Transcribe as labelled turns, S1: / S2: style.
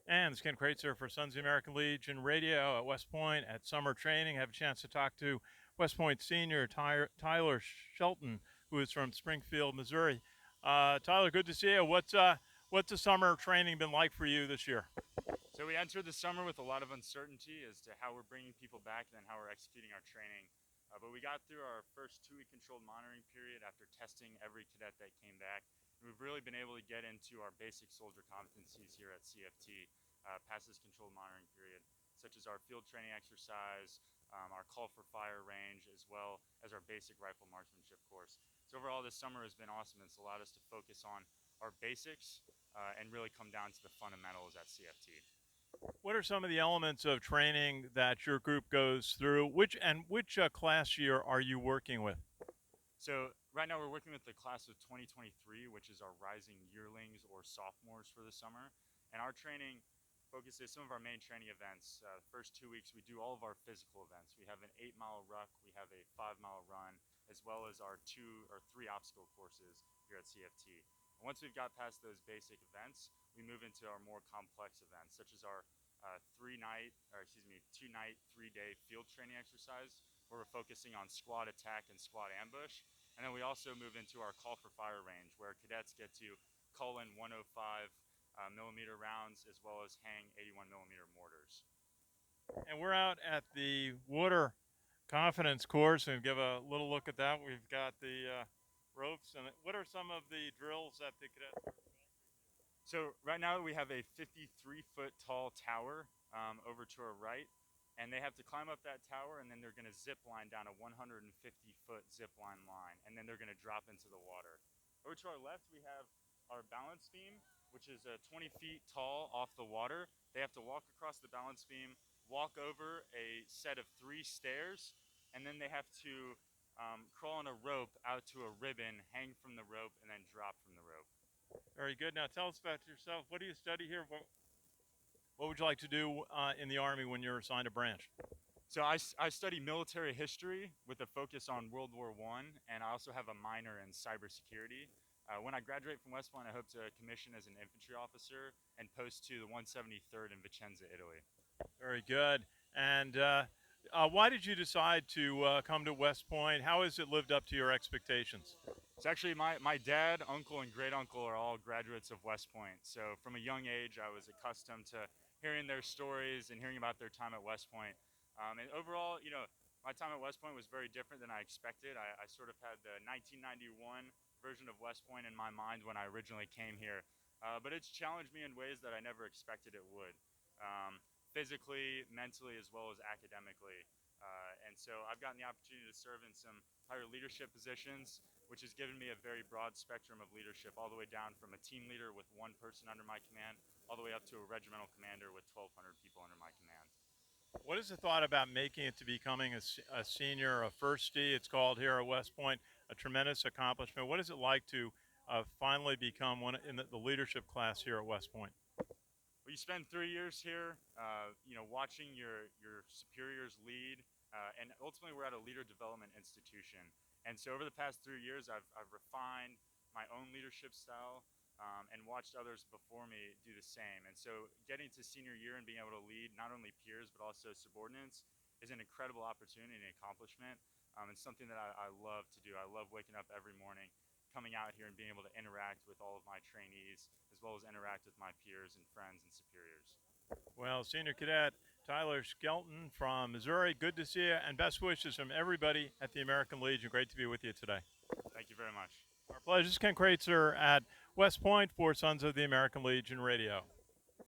S1: And it's Ken Kreitzer for Sons of the American Legion Radio at West Point at summer training. I have a chance to talk to West Point senior Tyler Shelton, who is from Springfield, Missouri. Tyler, good to see you. What's the summer training been like for you this year?
S2: So we entered the summer with a lot of uncertainty as to how we're bringing people back and then how we're executing our training. But we got through our first 2-week controlled monitoring period after testing every cadet that came back. And we've really been able to get into our basic soldier competencies here at CFT past this controlled monitoring period, such as our field training exercise, our call for fire range, as well as our basic rifle marksmanship course. So overall, this summer has been awesome. It's allowed us to focus on our basics and really come down to the fundamentals at CFT.
S1: What are some of the elements of training that your group goes through? Which class year are you working with?
S2: So right now we're working with the class of 2023, which is our rising yearlings or sophomores for the summer. And our training focuses some of our main training events. The first 2 weeks we do all of our physical events. We have an 8-mile ruck, we have a 5-mile run, as well as our 2 or 3 obstacle courses here at CFT. And once we've got past those basic events, we move into our more complex events, such as our 2-night, 3-day field training exercise, where we're focusing on squad attack and squad ambush. And then we also move into our call for fire range, where cadets get to call in 105 millimeter rounds as well as hang 81 millimeter mortars.
S1: And we're out at the water confidence course and give a little look at that. We've got the ropes. And what are some of the drills that the cadets?
S2: So right now we have a 53-foot tall tower over to our right, and they have to climb up that tower, and then they're going to zip line down a 150-foot zip line, and then they're going to drop into the water. Over to our left, we have our balance beam, which is 20 feet tall off the water. They have to walk across the balance beam, walk over a set of 3 stairs, and then they have to crawl on a rope out to a ribbon, hang from the rope, and then drop from the rope.
S1: Very good. Now tell us about yourself. What do you study here? What would you like to do in the Army when you're assigned a branch?
S2: So I study military history with a focus on World War I, and I also have a minor in cybersecurity. When I graduate from West Point, I hope to commission as an infantry officer and post to the 173rd in Vicenza, Italy.
S1: Very good. And why did you decide to come to West Point? How has it lived up to your expectations?
S2: It's actually my dad, uncle, and great uncle are all graduates of West Point. So from a young age, I was accustomed to hearing their stories and hearing about their time at West Point. And overall, my time at West Point was very different than I expected. I sort of had the 1991 version of West Point in my mind when I originally came here. But it's challenged me in ways that I never expected it would, physically, mentally, as well as academically. And so I've gotten the opportunity to serve in some higher leadership positions, which has given me a very broad spectrum of leadership, all the way down from a team leader with 1 person under my command, all the way up to a regimental commander with 1,200 people under my command.
S1: What is the thought about making it to becoming a senior, a first D? It's called here at West Point, a tremendous accomplishment. What is it like to finally become one in the leadership class here at West Point?
S2: Well, you spend 3 years here, watching your superiors lead, and ultimately we're at a leader development institution. And so over the past 3 years, I've refined my own leadership style and watched others before me do the same. And so getting to senior year and being able to lead not only peers but also subordinates is an incredible opportunity and accomplishment. It's something that I love to do. I love waking up every morning, coming out here and being able to interact with all of my trainees, as well as interact with my peers and friends and superiors.
S1: Well, Senior Cadet Tyler Skelton from Missouri, good to see you, and best wishes from everybody at the American Legion. Great to be with you today.
S2: Thank you very much.
S1: Our pleasure. This is Ken Kreitzer at West Point for Sons of the American Legion Radio.